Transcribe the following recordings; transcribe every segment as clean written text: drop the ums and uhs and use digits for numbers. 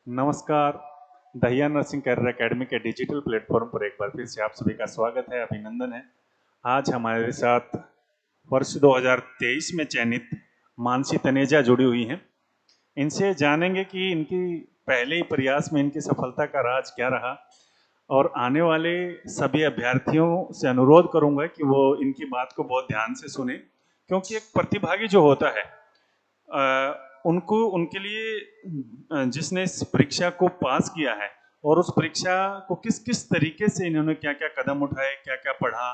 नमस्कार। Dahiya nursing career academy के digital platform पर एक बार फिर से आप सभी का स्वागत है, अभिनंदन है। आज हमारे साथ वर्ष 2023 में चयनित मानसी तनेजा जुड़ी हुई हैं। इनसे जानेंगे कि इनकी पहले ही प्रयास में इनकी सफलता का राज क्या रहा, और आने वाले सभी अभ्यर्थियों से अनुरोध करूंगा कि वो इनकी बात को बहुत ध्यान से सुने, क्योंकि एक प्रतिभागी जो होता है उनको उनके लिए जिसने इस परीक्षा को पास किया है और उस परीक्षा को किस किस तरीके से इन्होंने क्या क्या कदम उठाए, क्या क्या पढ़ा,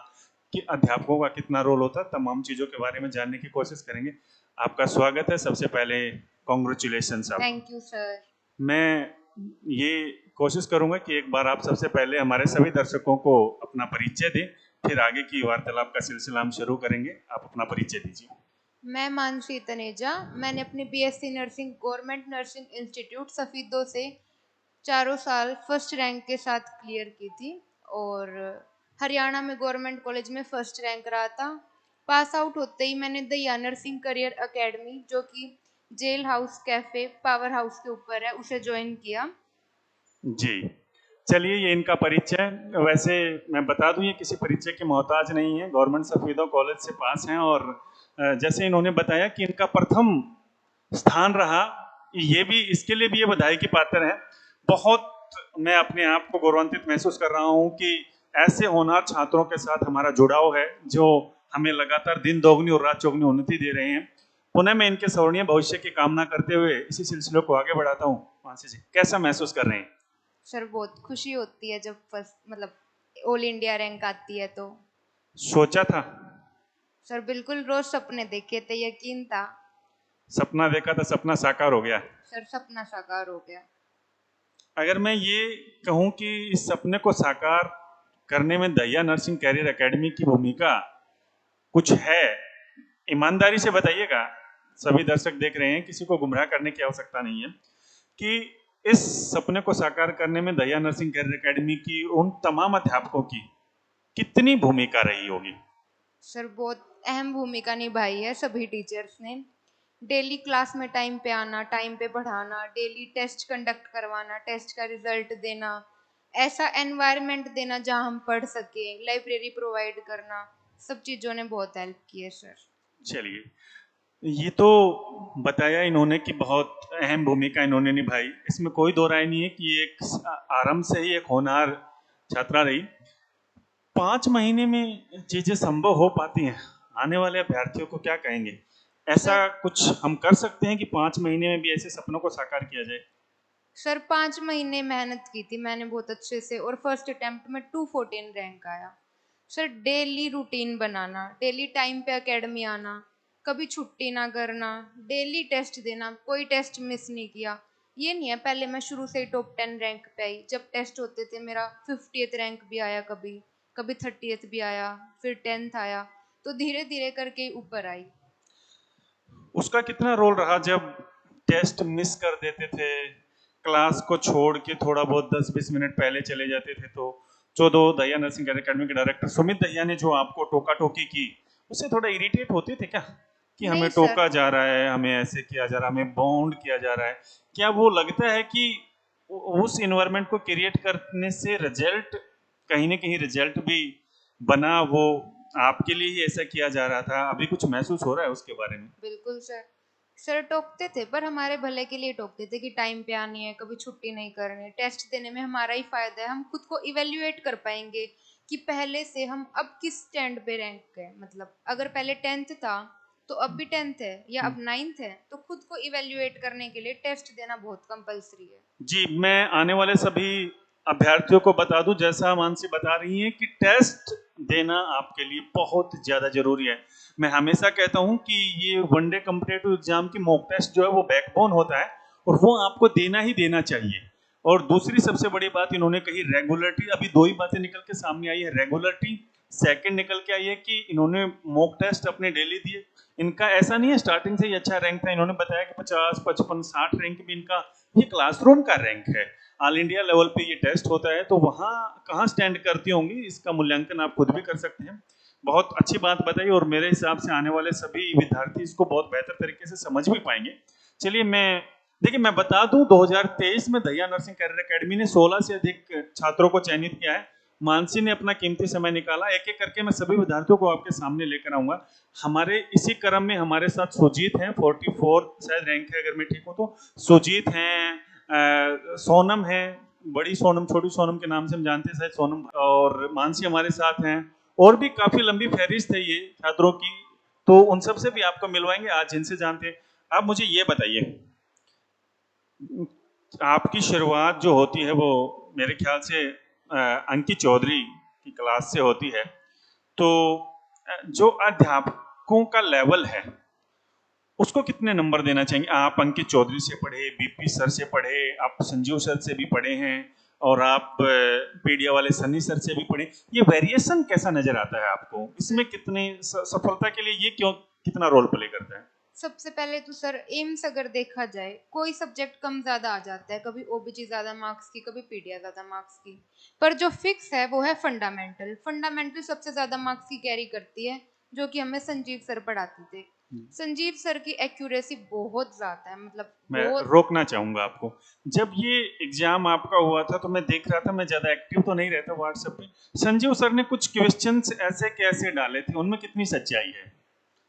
कि अध्यापकों का कितना रोल होता है, तमाम चीज़ों के बारे में जानने की कोशिश करेंगे। आपका स्वागत है। सबसे पहले कॉन्ग्रेचुलेशंस आप। Thank you sir. मैं ये कोशिश करूंगा कि एक बार आप सबसे पहले हमारे सभी दर्शकों को अपना परिचय दें, फिर आगे की वार्तालाप का सिलसिला हम शुरू करेंगे। आप अपना परिचय दीजिए। मैं मानसी तनेजा, मैंने अपनी BSc nursing government nursing institute Safidon से चारों साल फर्स्ट रैंक के साथ क्लियर की थी और हरियाणा में गवर्नमेंट कॉलेज में फर्स्ट रैंक रहा था। पास आउट होते ही मैंने दहिया नर्सिंग करियर एकेडमी, जो कि jail house cafe power house के ऊपर है, उसे ज्वाइन किया। जी, चलिए ये इनका परिचय। वैसे मैं बता दूं, ये किसी परिचय के मोहताज नहीं है, गवर्नमेंट सफीदो कॉलेज से पास हैं। और जैसे इन्होंने बताया कि इनका प्रथम स्थान रहा, ये भी इसके लिए भी ये बधाई की पात्र है। बहुत मैं अपने आप को गौरवान्वित महसूस कर रहा हूँ कि ऐसे होनहार छात्रों के साथ हमारा जुड़ाव है, जो हमें लगातार दिन दोगुनी और रात चौगुनी उन्नति दे रहे हैं। पुनः मैं इनके स्वर्णीय भविष्य की कामना करते हुए इसी सिलसिले को आगे बढ़ाता हूँ। मानसी जी, कैसा महसूस कर रहे हैं? सर बहुत खुशी होती है जब फर्स्ट ऑल इंडिया रैंक आती है तो। सोचा था? सर बिल्कुल, रोज सपने देखे थे, यकीन था। सपना देखा था, सपना साकार हो गया। सर सपना साकार हो गया। अगर मैं ये कहूँ कि इस सपने को साकार करने में दहिया नर्सिंग कैरियर एकेडमी की भूमिका कुछ है, ईमानदारी से बताइएगा। सभी दर्शक देख रहे हैं, किसी को गुमराह करने की आवश्यकता नहीं है, कि इस सपने को साकार करने में दहिया नर्सिंग कैरियर एकेडमी की उन तमाम अध्यापकों की कितनी भूमिका रही होगी? सर बहुत अहम भूमिका निभाई है सभी टीचर्स ने। डेली क्लास में टाइम पे आना, टाइम पे पढ़ाना, डेली टेस्ट कंडक्ट करवाना, टेस्ट का रिजल्ट देना, ऐसा एनवायरनमेंट देना जहां हम पढ़ सके, लाइब्रेरी प्रोवाइड करना, सब चीज़ों ने बहुत हेल्प की है सर। चलिए, ये तो बताया इन्होंने कि बहुत अहम भूमिका इन्होंने निभाई, इसमें कोई दो राय नहीं है कि ये एक आरंभ से ही एक होनहार छात्रा रही। 5 महीने में चीजें संभव हो पाती हैं, आने वाले अभ्यर्थियों को क्या कहेंगे? ऐसा सर कुछ हम कर सकते हैं कि 5 महीने में भी ऐसे सपनों को साकार किया जाए? सर 5 महीने मेहनत की थी मैंने बहुत अच्छे से, और फर्स्ट अटेम्प्ट में 214 रैंक आया। सर डेली रूटीन बनाना, डेली टाइम पे एकेडमी आना, कभी छुट्टी ना करना, डेली टेस्ट देना, कोई टेस्ट मिस नहीं किया। ये नहीं है पहले मैं शुरू से ही टॉप 10 रैंक पे आई, जब टेस्ट होते थे मेरा 50th रैंक भी आया, कभी कभी 30th भी आया, फिर 10th आया, तो धीरे धीरे करके ऊपर आई। उसका कितना रोल रहा जब टेस्ट मिस कर देते थे, क्लास को छोड़ के थोड़ा बहुत 10-20 मिनट पहले चले जाते थे, तो जो दो दहिया नर्सिंग एकेडमी के डायरेक्टर सुमित दहिया ने जो आपको टोका टोकी की, उससे थोड़ा इरिटेट होते थे क्या, कि हमें नहीं सर। टोका जा रहा है, हमें ऐसे किया जा रहा है, हमें बाउंड किया जा रहा है? क्या वो लगता है कि उस इन्वायरमेंट को क्रिएट करने से रिजल्ट, कहीं ना कहीं रिजल्ट भी बना, वो आपके लिए ही ऐसा किया जा रहा था? अभी कुछ महसूस हो रहा है उसके बारे में? बिल्कुल सर। सर टोकते थे पर हमारे भले के लिए टोकते थे कि टाइम पे आनी है, कभी छुट्टी नहीं करनी, टेस्ट देने में हमारा ही फायदा है, हम खुद को इवेल्युएट कर पाएंगे कि पहले से हम अब किस स्टैंड पे रैंक गए। अगर पहले 10th था तो अब भी 10th है, या अब 9th है, तो खुद को इवेल्युएट करने के लिए टेस्ट देना बहुत कंपलसरी है। जी, मैं आने वाले सभी अभ्यर्थियों को बता दूं, जैसा मानसी बता रही हैं कि टेस्ट देना आपके लिए बहुत ज़्यादा ज़रूरी है। मैं हमेशा कहता हूं कि ये वनडे कॉम्पिटिटिव एग्जाम की मॉक टेस्ट जो है वो बैकबोन होता है, और वो आपको देना ही देना चाहिए। और दूसरी सबसे बड़ी बात इन्होंने कही, रेगुलरिटी। अभी दो ही बातें निकल के सामने आई है, रेगुलरिटी। सेकंड निकल के आई है कि इन्होंने मॉक टेस्ट अपने डेली दिए। इनका ऐसा नहीं है स्टार्टिंग से ही अच्छा रैंक था, इन्होंने बताया कि 50, 55, 60 रैंक भी इनका ये क्लासरूम का रैंक है। ऑल इंडिया लेवल पे ये टेस्ट होता है, तो वहाँ कहाँ स्टैंड करती होंगी, इसका मूल्यांकन आप खुद भी कर सकते हैं। बहुत अच्छी बात बताई, और मेरे हिसाब से आने वाले सभी विद्यार्थी इसको बहुत बेहतर तरीके से समझ भी पाएंगे। चलिए, मैं देखिए मैं बता दूं 2023 में दहिया नर्सिंग कैरियर एकेडमी ने 16 से अधिक छात्रों को चयनित किया है। मानसी ने अपना कीमती समय निकाला। एक एक करके मैं सभी विद्यार्थियों को आपके सामने लेकर आऊंगा। हमारे इसी क्रम में हमारे साथ सुजीत हैं, 44 शायद रैंक है अगर मैं ठीक हूं तो। सुजीत हैं, सोनम है, बड़ी सोनम छोटी सोनम के नाम से हम जानते हैं शायद सोनम, और मानसी हमारे साथ हैं। और भी काफी लंबी फहरिस्त है ये छात्रों की, तो उन सब से भी आपको मिलवाएंगे आज जिनसे जानते हैं। आप मुझे ये बताइए, आपकी शुरुआत जो होती है वो मेरे ख्याल से अंकित चौधरी की क्लास से होती है, तो जो अध्यापकों का लेवल है उसको कितने नंबर देना चाहेंगे? आप अंकित चौधरी से पढ़े, बीपी सर से पढ़े, आप संजीव सर से भी पढ़े हैं, और आप पीडिया वाले सन्नी सर से भी पढ़े। ये वेरिएशन कैसा नजर आता है आपको? इसमें कितनी सफलता के लिए ये क्यों कितना रोल प्ले करता है? सबसे पहले तो सर एम्स अगर देखा जाए, कोई सब्जेक्ट कम ज्यादा आ जाता है, कभी ओबीजी ज्यादा मार्क्स की, कभी पीडिया ज्यादा मार्क्स की, पर जो फिक्स है वो है फंडामेंटल। फंडामेंटल सबसे ज्यादा मार्क्स की कैरी करती है, जो कि हमें संजीव सर पढ़ाते थे। संजीव सर की एक्यूरेसी बहुत ज्यादा है, मतलब मैं बहुत। रोकना चाहूंगा आपको। जब ये एग्जाम आपका हुआ था तो मैं देख रहा था, मैं ज्यादा एक्टिव तो नहीं रहता व्हाट्सएप पे। संजीव सर ने कुछ क्वेश्चंस ऐसे कैसे डाले थे, उनमें कितनी सच्चाई है?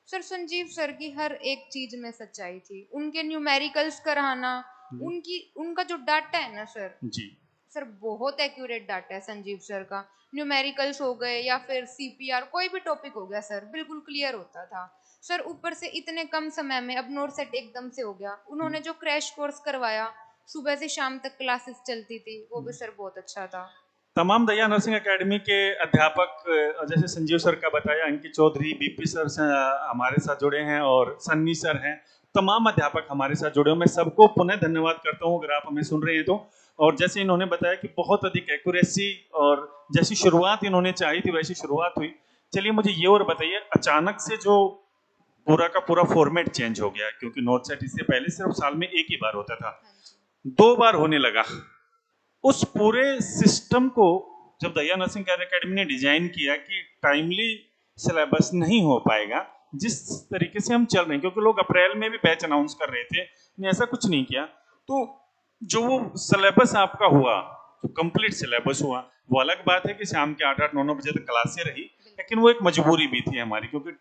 सर संजीव सर की हर एक चीज में सच्चाई थी। उनके न्यूमेरिकल्स कराना, उनका जो डाटा है ना सर, जी सर बहुत एक्यूरेट डाटा है संजीव सर का। न्यूमेरिकल्स हो गए या फिर सीपीआर, कोई भी टॉपिक हो गया सर, बिल्कुल क्लियर होता था सर। ऊपर से इतने कम समय में अब नोट सेट एकदम से हो गया। उन्होंने जो क्रैश कोर्स करवाया, सुबह से शाम तक क्लासेस चलती थी, वो भी सर बहुत अच्छा था। तमाम दया नर्सिंग एकेडमी के अध्यापक, जैसे संजीव सर का बताया, अंकित चौधरी, बीपी सर से हमारे साथ जुड़े हैं, और सन्नी सर हैं, तमाम अध्यापक हमारे साथ जुड़े हैं। मैं सबको पुनः धन्यवाद करता हूँ अगर आप हमें सुन रहे हैं तो। और जैसे इन्होंने बताया कि बहुत अधिक एक्यूरेसी, और जैसी शुरुआत इन्होंने चाही थी वैसी शुरुआत हुई। चलिए मुझे ये और बताइए, अचानक से जो पूरा का पूरा फॉर्मेट चेंज हो गया, क्योंकि नोट सेट इससे पहले सिर्फ साल में एक ही बार होता था, हाँ जी। 2 बार होने लगा। उस पूरे सिस्टम को जब दया नर्सिंग कैरियर एकेडमी ने डिजाइन किया कि टाइमली सिलेबस नहीं हो पाएगा जिस तरीके से हम चल रहे हैं, क्योंकि लोग अप्रैल में भी बैच अनाउंस कर रहे थे, ने ऐसा कुछ नहीं किया, तो जो वो सिलेबस आपका हुआ, जो कंप्लीट सिलेबस हुआ, वो अलग बात है कि शाम के 8-8 9-9 बजे तक क्लासें रही, लेकिन वो एक मजबूरी भी थी हमारी, क्योंकि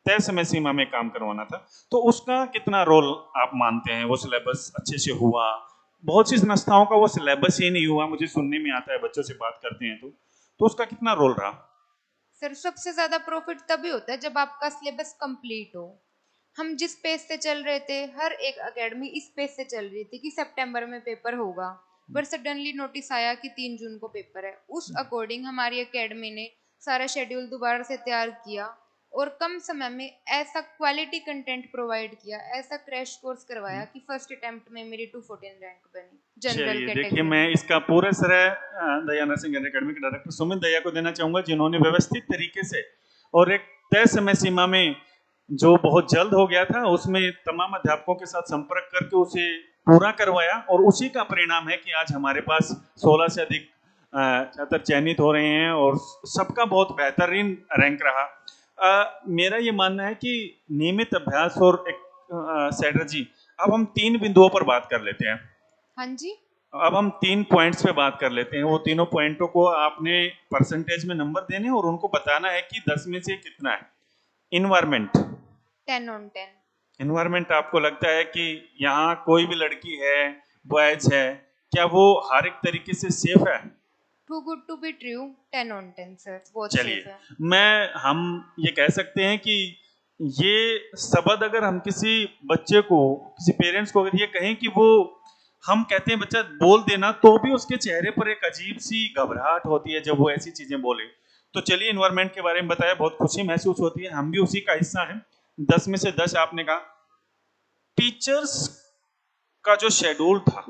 तय समय सीमा में काम करवाना था। तो उसका कितना रोल आप मानते हैं? वो सिलेबस अच्छे से हुआ? बहुत सी संस्थाओं का वो सिलेबस ही नहीं हुआ, मुझे सुनने में आता है, बच्चों से बात करते हैं तो उसका कितना रोल रहा? सर सबसे ज्यादा प्रॉफिट तभी होता है जब आपका सिलेबस कंप्लीट हो। हम जिस पेज से चल रहे थे, हर एक एकेडमी इस पेज से चल रही थी कि सितंबर में पेपर होगा, पर सडनली नोटिस आया कि 3 जून को पेपर है। उस अकॉर्डिंग हमारी एकेडमी ने सारा शेड्यूल दोबारा से तैयार किया, और कम समय में ऐसा क्वालिटी कंटेंट प्रोवाइड किया, ऐसा क्रैश कोर्स करवाया कि फर्स्ट अटेम्प्ट में मेरी 214 रैंक बनी जनरल चलिए देखिए, कैटेगरी मैं में। इसका पूरा श्रेय दया नर्सिंग एकेडमी के डायरेक्टर सुमित दया को देना चाहूंगा, जिन्होंने व्यवस्थित तरीके से और एक तय समय सीमा में, जो बहुत जल्द हो गया था, उसमें तमाम अध्यापकों के साथ संपर्क करके उसे पूरा करवाया, और उसी का परिणाम है कि आज हमारे पास 16 से अधिक छात्र चयनित हो रहे हैं, और सबका बहुत बेहतरीन रैंक रहा। मेरा ये मानना है कि नियमित अभ्यास और एक स्ट्रेटजी। अब हम 3 बिंदुओं पर बात कर लेते हैं। हाँ जी। अब हम 3 पॉइंट्स पे बात कर लेते हैं। वो तीनों पॉइंटों को आपने परसेंटेज में नंबर देने और उनको बताना है कि 10 में से कितना है। इन्वायरमेंट। 10 on 10। इन्वायरमेंट आपको लगता है कि यहाँ कोई भी लड़की है, बॉयज है, क्या वो हर एक तरीके से सेफ है? Too good to be true, 10 on 10 sir, बहुत सेफ चलिए, है। हम ये कह सकते हैं कि ये शब्द अगर हम किसी बच्चे को, किसी पेरेंट्स को अगर ये कहें कि वो, हम कहते हैं बच्चा बोल देना, तो भी उसके चेहरे पर एक अजीब सी घबराहट होती है जब वो ऐसी चीजें बोले। तो चलिए, इन्वायरमेंट के बारे में बताया, बहुत खुशी महसूस होती है, हम भी उसी का हिस्सा हैं। 10 में से 10 आपने कहा। टीचर्स का जो शेड्यूल था,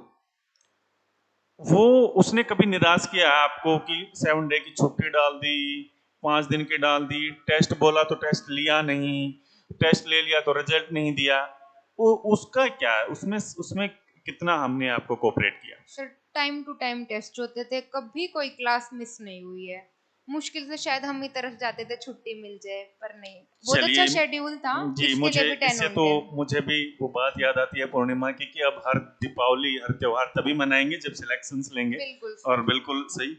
वो उसने कभी निराश किया आपको कि 7 डे की छुट्टी डाल दी, 5 दिन की डाल दी, टेस्ट बोला तो टेस्ट लिया नहीं, टेस्ट ले लिया तो रिजल्ट नहीं दिया? वो उसका क्या है, उसमें उसमें कितना हमने आपको कोऑपरेट किया? Sir time to time test होते थे, कभी कोई क्लास मिस नहीं हुई है। मुश्किल से शायद हम ही तरफ जाते थे छुट्टी मिल जाए, पर नहीं, बहुत अच्छा चलिए शेड्यूल था। जी, इसके मुझे लिए भी 10 इससे ऑन तो 10। मुझे भी वो बात याद आती है पूर्णिमा की कि अब हर दीपावली हर त्योहार तभी मनाएंगे जब सिलेक्शंस लेंगे। बिल्कुल और सर। बिल्कुल सही।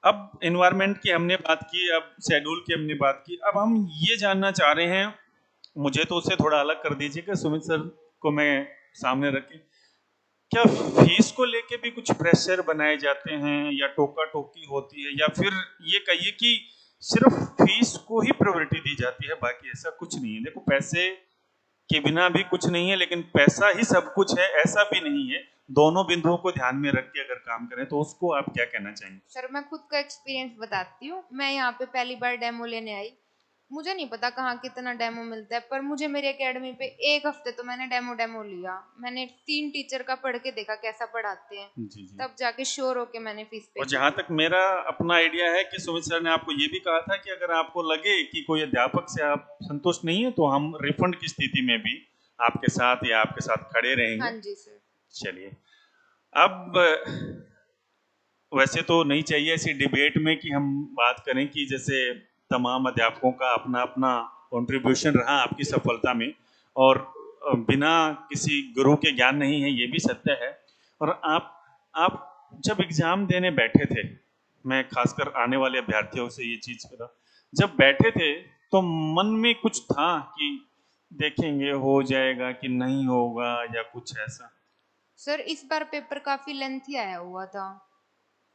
अब एनवायरनमेंट की हमने बात की, अब शेड्यूल की हमने बात की, अब हम ये जानना चाह रहे हैं, मुझे तो उससे थोड़ा अलग कर दीजिएगा, सुमित सर को मैं सामने रख के, क्या फीस को लेके भी कुछ प्रेशर बनाए जाते हैं या टोका टोकी होती है, या फिर ये कहिए कि सिर्फ फीस को ही प्रायोरिटी दी जाती है, बाकी ऐसा कुछ नहीं है? देखो, पैसे के बिना भी कुछ नहीं है, लेकिन पैसा ही सब कुछ है ऐसा भी नहीं है। दोनों बिंदुओं को ध्यान में रख के अगर काम करें तो उसको आप क्या कहना चाहेंगे? सर मैं खुद का एक्सपीरियंस बताती हूँ। मैं यहाँ पे पहली बार डेमो लेने आई, मुझे नहीं पता कहाँ कितना डेमो मिलता है, पर मुझे मेरी एकेडमी पे एक हफ्ते तो मैंने डेमो लिया। मैंने 3 टीचर का पढ़ के देखा कैसा पढ़ाते हैं, जी जी। तब जाके श्योर होके मैंने फीस पे और की जहां थी। तक मेरा अपना आइडिया है कि सुमित सर ने आपको ये भी कहा था कि अगर आपको लगे कि कोई अध्यापक से आप संतुष्ट नहीं है तो हम रिफंड की स्थिति में भी आपके साथ या आपके साथ खड़े हाँ रहेंगे। जी सर। चलिए, अब वैसे तो नहीं चाहिए ऐसी डिबेट में कि हम बात करें कि जैसे तमाम अध्यापकों का अपना अपना कंट्रीब्यूशन रहा आपकी सफलता में, और बिना किसी गुरु के ज्ञान नहीं है, ये भी सत्य है। और आप जब एग्जाम देने बैठे थे, मैं खासकर आने वाले अभ्यर्थियों से ये चीज करा, जब बैठे थे तो मन में कुछ था कि देखेंगे हो जाएगा कि नहीं होगा या कुछ ऐसा? सर इस बार पेपर काफी लेंथी आया हुआ था,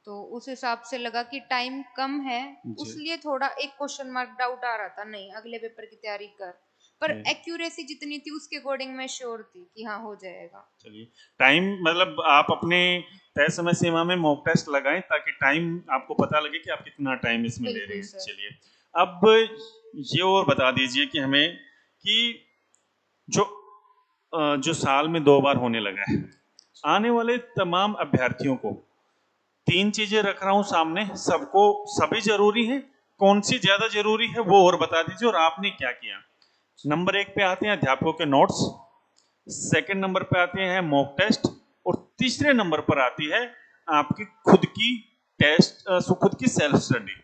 तो उस हिसाब से लगा कि टाइम कम है, जी। उसलिए थोड़ा एक क्वेश्चन मार्क डाउट आ रहा था, नहीं अगले पेपर की तैयारी कर। पर जी। एक्यूरेसी जितनी थी उसके अकॉर्डिंग मैं श्योर थी कि हाँ हो जाएगा। चलिए, टाइम मतलब आप अपने तय समय सीमा में मॉक टेस्ट लगाएं ताकि टाइम आपको पता लगे कि आप कितना टाइम इसमें ले रहे बिल्कुल हैं। सर। चलिए, अब ये और बता दीजिए कि हमें कि जो जो साल में 2 बार होने लगा है, आने वाले तमाम अभ्यर्थियों को 3 चीजें रख रहा हूं सामने, सबको सभी जरूरी है, कौन सी ज्यादा जरूरी है वो और बता दीजिए, और आपने क्या किया। नंबर 1 पे आते हैं अध्यापकों के नोट्स, सेकंड नंबर पे आते हैं मॉक टेस्ट, और तीसरे नंबर पर आती है आपकी खुद की टेस्ट, खुद की सेल्फ स्टडी।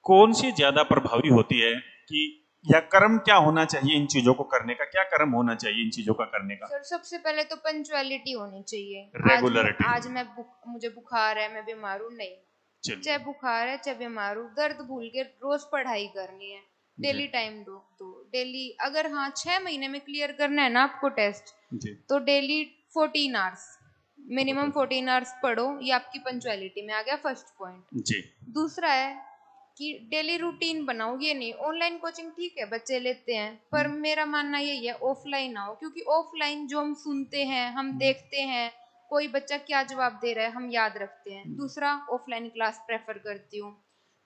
कौन सी ज्यादा प्रभावी होती है कि, या क्रम क्या होना चाहिए इन चीजों को करने का, क्या क्रम होना चाहिए इन चीजों का करने का? सर सबसे पहले तो पंचुअलिटी होनी चाहिए। रेगुलरिटी। आज मैं मुझे बुखार है, मैं बीमार हूँ, नहीं, चाहे चलिए बुखार है चाहे बीमार हूँ, दर्द भूल के रोज पढ़ाई दो, जी डेली टाइम दो डेली। अगर हाँ 6 महीने में क्लियर करना है ना आपको टेस्ट, जी। तो daily 14 hours, minimum Okay. 14 hours पढ़ो। ये आपकी पंचुअलिटी में आ गया फर्स्ट पॉइंट। जी दूसरा है कि डेली रूटीन बनाओ। ये नहीं ऑनलाइन कोचिंग ठीक है बच्चे लेते हैं, पर मेरा मानना यही है ऑफलाइन आओ, क्योंकि ऑफलाइन जो हम सुनते हैं, हम देखते हैं कोई बच्चा क्या जवाब दे रहा है, हम याद रखते हैं। दूसरा, ऑफलाइन क्लास प्रेफर करती हूँ।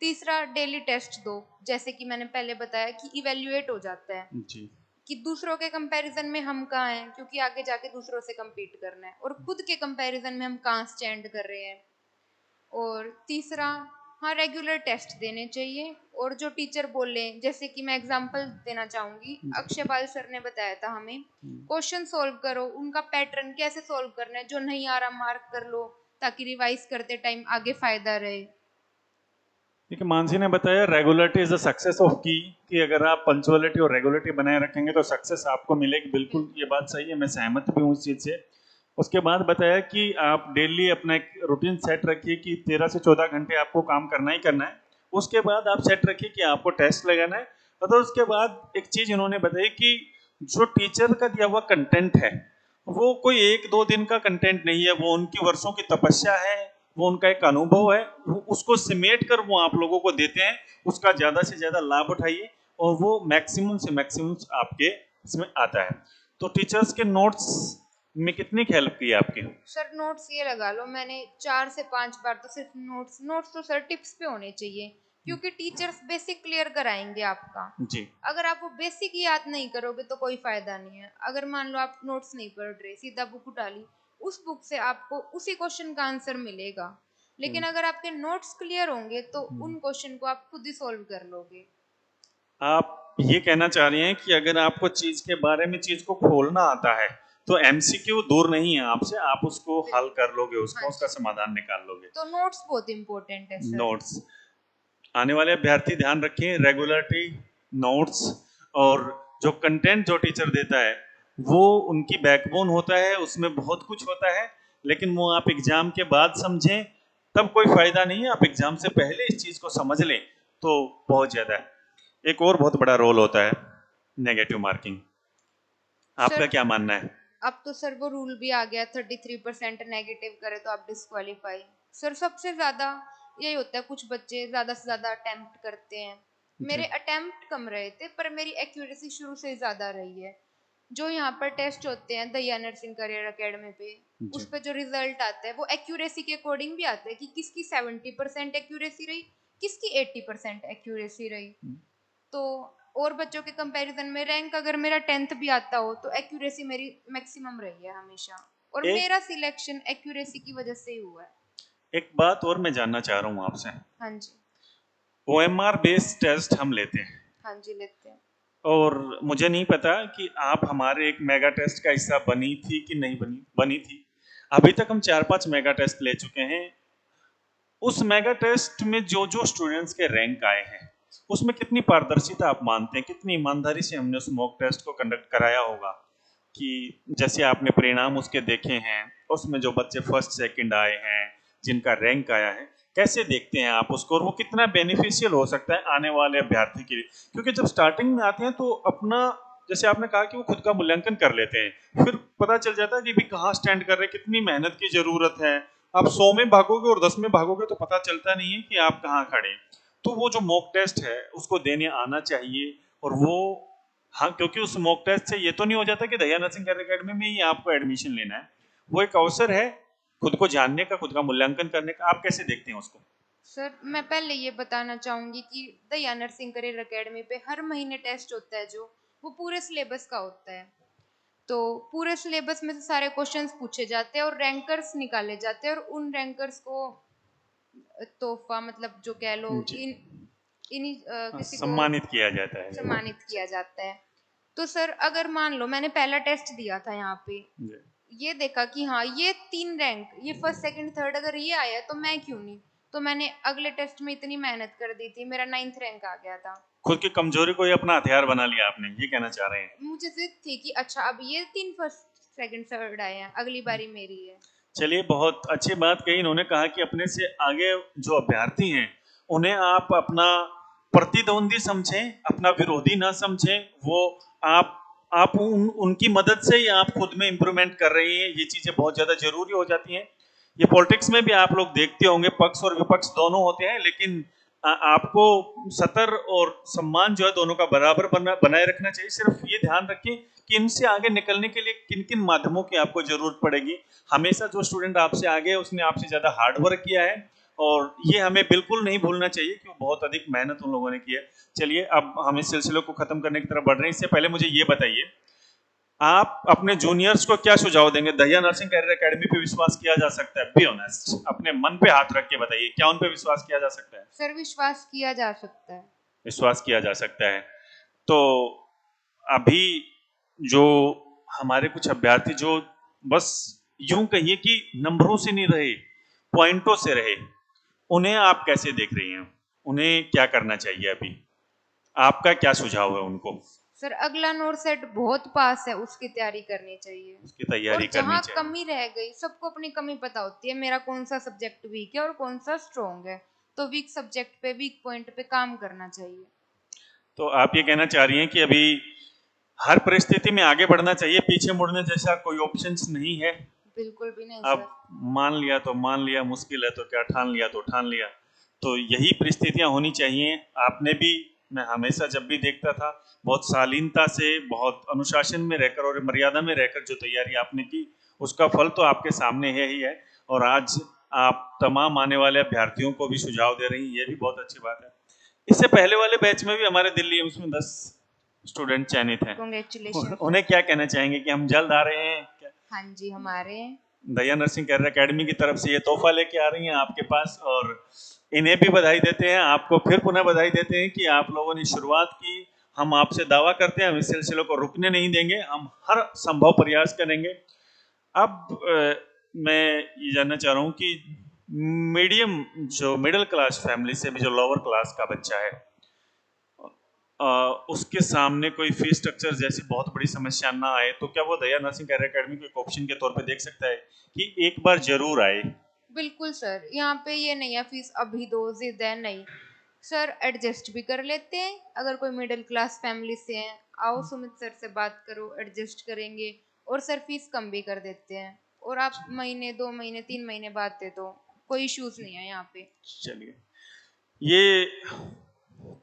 तीसरा, डेली टेस्ट दो, जैसे कि मैंने पहले बताया कि इवेल्युएट हो जाता है जी। कि दूसरों के कंपैरिजन में हम कहाँ हैं, क्योंकि आगे जाके दूसरों से compete करना है, और खुद के कंपैरिजन में हम कहाँ स्टैंड कर रहे हैं। और तीसरा, हाँ रेगुलर टेस्ट देने चाहिए। और जो टीचर बोले, जैसे कि मैं एग्जांपल देना चाहूंगी, अक्षय पाल सर ने बताया था हमें, क्वेश्चन सॉल्व करो, उनका पैटर्न कैसे सॉल्व करना है, जो नहीं आ रहा मार्क कर लो, ताकि रिवाइज करते टाइम आगे फायदा रहे। देखिए, मानसी ने बताया regularity is the success of की, कि अगर आप पंचुअलिटी और रेगुलरिटी बनाए रखेंगे तो सक्सेस आपको मिलेगी। बिल्कुल ये बात सही है, मैं सहमत भी हूँ इस चीज़ से। उसके बाद बताया कि आप डेली अपना एक रूटीन सेट रखिए कि 13 से 14 घंटे आपको काम करना ही करना है। उसके बाद आप सेट रखिए कि आपको टेस्ट लगाना है। और तो उसके बाद एक चीज़ इन्होंने बताई कि जो टीचर का दिया हुआ कंटेंट है वो कोई 1-2 दिन का कंटेंट नहीं है, वो उनकी वर्षों की तपस्या है, वो उनका एक अनुभव है, वो उसको सिमेट कर वो आप लोगों को देते हैं। उसका ज्यादा से ज्यादा लाभ उठाइए और वो मैक्सिमम से मैक्सिमम आपके इसमें आता है। तो टीचर्स के नोट्स में कितनी हेल्प की आपकी? सर नोट्स ये लगा लो, मैंने 4 से 5 बार तो सिर्फ नोट्स तो सर टिप्स पे होने चाहिए, क्योंकि टीचर्स बेसिक क्लियर कराएंगे आपका। जी अगर आप वो बेसिक याद नहीं करोगे तो कोई फायदा नहीं है। अगर मान लो आप नोट्स नहीं पढ़ रहे, सीधा बुक उठा ली, उस बुक से आपको उसी क्वेश्चन का आंसर मिलेगा, लेकिन अगर आपके नोट्स क्लियर होंगे तो उन क्वेश्चन को आप खुद ही सॉल्व कर लोगे। आप ये कहना चाह रहे हैं कि अगर आपको चीज के बारे में चीज को खोलना आता है तो एमसीक्यू दूर नहीं है आपसे, आप उसको हल कर लोगे, उसका हाँ उसका जी। समाधान निकाल लोगे। तो नोट्स बहुत इंपॉर्टेंट है सर। नोट्स आने वाले अभ्यर्थी ध्यान रखें, रेगुलरिटी, नोट्स और जो कंटेंट जो टीचर देता है वो उनकी बैकबोन होता है, उसमें बहुत कुछ होता है, लेकिन वो आप एग्जाम के बाद समझें तब कोई फायदा नहीं है। आप एग्जाम से पहले इस चीज को समझ लें तो बहुत ज्यादा है। एक और बहुत बड़ा रोल होता है नेगेटिव मार्किंग, आपका सर क्या मानना है? अब तो सर वो रूल भी आ गया, 33% नेगेटिव करे तो आप डिस्क्वालीफाई। सर सबसे ज्यादा यही होता है, कुछ बच्चे ज्यादा से ज्यादा अटेम्प्ट करते हैं। मेरे अटेम्प्ट कम रहे थे पर मेरी एक्यूरेसी शुरू से ही ज्यादा रही है। जो यहाँ पर टेस्ट होते हैं दहिया नर्सिंग करियर एकेडमी पे, उस पे जो रिजल्ट आता है वो एक्यूरेसी के अकॉर्डिंग भी आता है कि किसकी 70% एक्यूरेसी रही, किसकी 80% एक्यूरेसी रही। तो और बच्चों के कंपैरिजन में रैंक अगर मेरा 10th भी आता हो तो एक्यूरेसी मेरी मैक्सिमम रही है हमेशा, और एक मेरा सिलेक्शन एक्यूरेसी की वजह से ही हुआ है। एक बात और मैं जानना चाह रहा हूँ आपसे। हाँ जी। OMR बेस्ड टेस्ट हम लेते हैं हाँ जी लेते हैं। और मुझे नहीं पता कि आप हमारे एक मेगा टेस्ट का हिस्सा बनी थी कि नहीं बनी थी। अभी तक हम 4-5 मेगा टेस्ट ले चुके हैं। उस मेगा टेस्ट में जो जो स्टूडेंट्स के रैंक आए हैं उसमें कितनी पारदर्शिता आप मानते हैं, कितनी ईमानदारी से हमने उस मॉक टेस्ट को कंडक्ट कराया होगा कि जैसे आपने परिणाम उसके देखे हैं, उसमें जो बच्चे फर्स्ट सेकंड आए हैं, जिनका रैंक आया है, कैसे देखते हैं आप उसको और वो कितना बेनिफिशियल हो सकता है आने वाले अभ्यर्थी के लिए? क्योंकि जब स्टार्टिंग में आते हैं तो अपना, जैसे आपने कहा कि वो खुद का मूल्यांकन कर लेते हैं, फिर पता चल जाता है कि भी कहाँ स्टैंड कर रहे हैं, कितनी मेहनत की जरूरत है। आप 100 में भागोगे और 10 में भागोगे तो पता चलता नहीं है कि आप कहाँ खड़े हैं। तो वो जो मॉक टेस्ट है उसको देने आना चाहिए। और वो, हाँ, क्योंकि उस मॉक टेस्ट से ये तो नहीं हो जाता कि दया नर्सिंग एकेडमी में ही आपको एडमिशन लेना है। वो एक अवसर है खुद को जानने का, खुद का मूल्यांकन करने का। आप कैसे देखते हैं उसको? सर मैं पहले ये बताना चाहूंगी कि दया नर्सिंग करियर एकेडमी पे हर महीने टेस्ट होता है जो वो पूरे सिलेबस का होता है। तो पूरे सिलेबस में से सारे क्वेश्चंस पूछे जाते हैं और रैंकर्स निकाले जाते हैं, और उन रैंकर्स को तोहफा मतलब जो कह लो जी, इन्हीं किसी को सम्मानित किया जाता है। सम्मानित किया जाता है। तो सर अगर मान लो मैंने पहला टेस्ट दिया था यहाँ पे, जी। ये देखा कि हाँ ये 3 रैंक, ये फर्स्ट सेकंड थर्ड अगर ये आया है तो मैं क्यों नहीं, तो मैंने अगले टेस्ट में इतनी मेहनत कर दी थी, मेरा 9th रैंक आ गया था। खुद की कमजोरी को ही अपना हथियार बना लिया आपने, ये कहना चाह रहे हैं? मुझे जिद थी कि अच्छा अब ये 3 फर्स्ट सेकंड थर्ड आए हैं, अगली बारी मेरी है। चलिए, बहुत अच्छी बात कही। इन्होंने कहा कि अपने से आगे जो अभ्यर्थी हैं उन्हें आप अपना प्रतिद्वंदी समझें, अपना विरोधी ना समझें। वो आप उनकी मदद से ही आप खुद में इंप्रूवमेंट कर रही हैं। ये चीजें बहुत ज्यादा जरूरी हो जाती हैं। ये पॉलिटिक्स में भी आप लोग देखते होंगे, पक्ष और विपक्ष दोनों होते हैं, लेकिन आपको सतर और सम्मान जो है दोनों का बराबर बनाए रखना चाहिए। सिर्फ ये ध्यान रखें कि इनसे आगे निकलने के लिए किन किन माध्यमों की आपको जरूरत पड़ेगी। हमेशा जो स्टूडेंट आपसे आगे है उसने आपसे ज्यादा हार्ड वर्क किया है और ये हमें बिल्कुल नहीं भूलना चाहिए कि बहुत अधिक मेहनत उन लोगों ने की है। चलिए, अब हम इस सिलसिले को खत्म करने की तरफ बढ़ रहे हैं। इससे पहले मुझे ये बताइए, आप अपने जूनियर्स को क्या सुझाव देंगे? दहिया नर्सिंग कैरियर एकेडमी पे विश्वास किया जा सकता है? बी ऑनेस्ट, अपने मन पे हाथ रख के बताइए, क्या उन पे विश्वास किया जा सकता है? सर विश्वास किया जा सकता है। विश्वास किया जा सकता है। तो अभी जो हमारे कुछ अभ्यर्थी जो बस यूं कहिए कि नंबरों से नहीं रहे, पॉइंटों से रहे, उन्हें आप कैसे देख रही हैं? उन्हें क्या करना चाहिए अभी? आपका क्या सुझाव है उनको? सर अगला नोर सेट बहुत पास है, उसकी तैयारी करनी चाहिए। उसकी तैयारी और करनी जहाँ चाहिए। कमी रह गई, सबको अपनी कमी पता होती है, मेरा कौन सा सब्जेक्ट वीक है और कौन सा स्ट्रॉन्ग है, तो वीक सब्जेक्ट पे वीक पॉइंट पे काम करना चाहिए। तो आप ये कहना चाह रही हैं कि अभी हर परिस्थिति में आगे बढ़ना चाहिए, पीछे मुड़ने जैसा कोई ऑप्शंस नहीं है? बिल्कुल भी नहीं अब सर। मान लिया तो मान लिया, मुश्किल है तो क्या, ठान लिया तो ठान लिया। तो यही परिस्थितियां होनी चाहिए। आपने भी, मैं हमेशा जब भी देखता था, बहुत शालीनता से, बहुत अनुशासन में रहकर और मर्यादा में रहकर जो तैयारी आपने की, उसका फल तो आपके सामने है ही है। और आज आप तमाम आने वाले अभ्यर्थियों को भी सुझाव दे रही हैं, ये भी बहुत अच्छी बात है। इससे पहले वाले बैच में भी हमारे दिल्ली उसमें 10 स्टूडेंट चयनित हैं। कॉन्ग्रेचुलेशन। उन्हें क्या कहना चाहेंगे कि हम जल्द आ रहे हैं क्या? हाँ जी हमारे। दया नर्सिंग कैरियर एकेडमी की तरफ से ये तोहफा लेके आ रही हैं आपके पास, और इन्हें भी बधाई देते हैं, आपको फिर पुनः बधाई देते हैं कि आप लोगों ने शुरुआत की। हम आपसे दावा करते हैं हम इस सिलसिले को रुकने नहीं देंगे, हम हर संभव प्रयास करेंगे। अब मैं ये जानना चाह रहा हूँ कि मीडियम जो मिडिल क्लास फैमिली से भी जो लोअर क्लास का बच्चा है उसके सामने कोई फीस स्ट्रक्चर जैसी बहुत बड़ी समस्या ना आए, तो क्या वो दया नर्सिंग कैरियर एकेडमी को एक ऑप्शन के तौर पे देख सकता है कि एक बार जरूर आए? बिल्कुल सर, यहाँ पे ये नहीं है फीस अभी दो जिद है, नहीं सर, एडजस्ट भी कर लेते हैं। अगर कोई मिडिल क्लास फैमिली से है, आओ सुमित सर से बात करो, एडजस्ट करेंगे और सर फीस कम भी कर देते हैं। और आप महीने 2 महीने 3 महीने बाद दे दो, कोई इश्यूज नहीं है यहाँ पे। चलिए, ये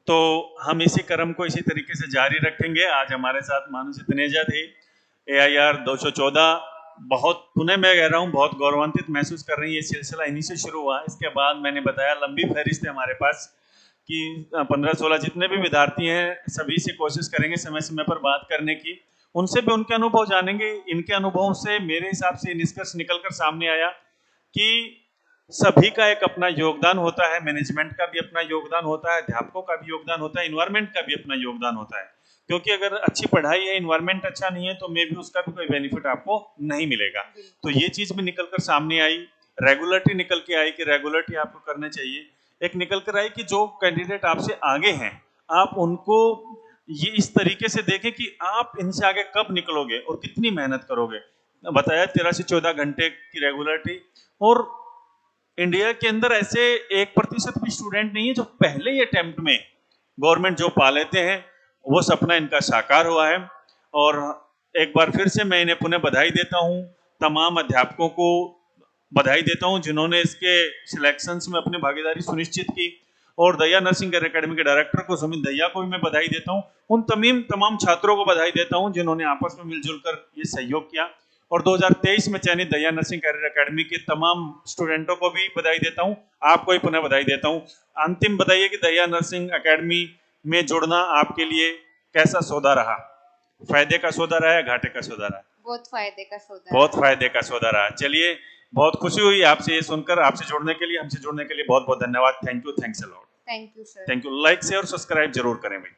तो हम इसी क्रम को इसी तरीके से जारी रखेंगे। आज हमारे साथ मानुषी तनेजा थी, AIR 214। बहुत पुनः मैं कह रहा हूँ, बहुत गौरवान्वित महसूस कर रही है। ये सिलसिला इन्हीं से शुरू हुआ। इसके बाद मैंने बताया लंबी फहरिस्त है हमारे पास कि 15-16 जितने भी विद्यार्थी हैं सभी से कोशिश करेंगे समय समय पर बात करने की, उनसे भी उनके अनुभव जानेंगे। इनके अनुभवों से मेरे हिसाब से निष्कर्ष निकलकर सामने आया कि सभी का एक अपना योगदान होता है, मैनेजमेंट का भी अपना योगदान होता है, अध्यापकों का भी योगदान होता है, इन्वायरमेंट का भी अपना योगदान होता है। क्योंकि अगर अच्छी पढ़ाई है, इन्वायरमेंट अच्छा नहीं है, तो मे भी उसका भी कोई बेनिफिट आपको नहीं मिलेगा। तो ये चीज भी निकलकर सामने आई। रेगुलरिटी निकल के आई कि रेगुलरिटी आपको करना चाहिए। एक निकल कर आई कि जो कैंडिडेट आपसे आगे हैं, आप उनको ये इस तरीके से देखें कि आप इनसे आगे कब निकलोगे और कितनी मेहनत करोगे। बताया 13 से 14 घंटे की रेगुलरिटी। और इंडिया के अंदर ऐसे 1% भी स्टूडेंट नहीं है जो पहले ही अटेम्प्ट में गवर्नमेंट जॉब पा लेते हैं। वो सपना इनका साकार हुआ है। और एक बार फिर से मैं इन्हें पुनः बधाई देता हूँ। तमाम अध्यापकों को बधाई देता हूँ जिन्होंने इसके सिलेक्शंस में अपनी भागीदारी सुनिश्चित की। और दया नर्सिंग कैरियर एकेडमी के डायरेक्टर को सुमित दहिया को भी मैं बधाई देता हूँ। उन तमाम छात्रों को बधाई देता हूँ जिन्होंने आपस में मिलजुल कर ये सहयोग किया। और 2023 में चयनित दया नर्सिंग कैरियर एकेडमी के तमाम स्टूडेंटों को भी बधाई देता हूँ। आपको भी पुनः बधाई देता हूँ। अंतिम बताइए कि दया नर्सिंग एकेडमी में जुड़ना आपके लिए कैसा सौदा रहा? फायदे का सौदा रहा है, घाटे का सौदा रहा? बहुत फायदे का सौदा, बहुत फायदे का सौदा रहा। चलिए, बहुत खुशी हुई आपसे ये सुनकर। आपसे जुड़ने के लिए, हमसे जुड़ने के लिए बहुत बहुत धन्यवाद। Thank you, thanks a lot. Thank you sir. Thank you. Like share और सब्सक्राइब जरूर करें भाई।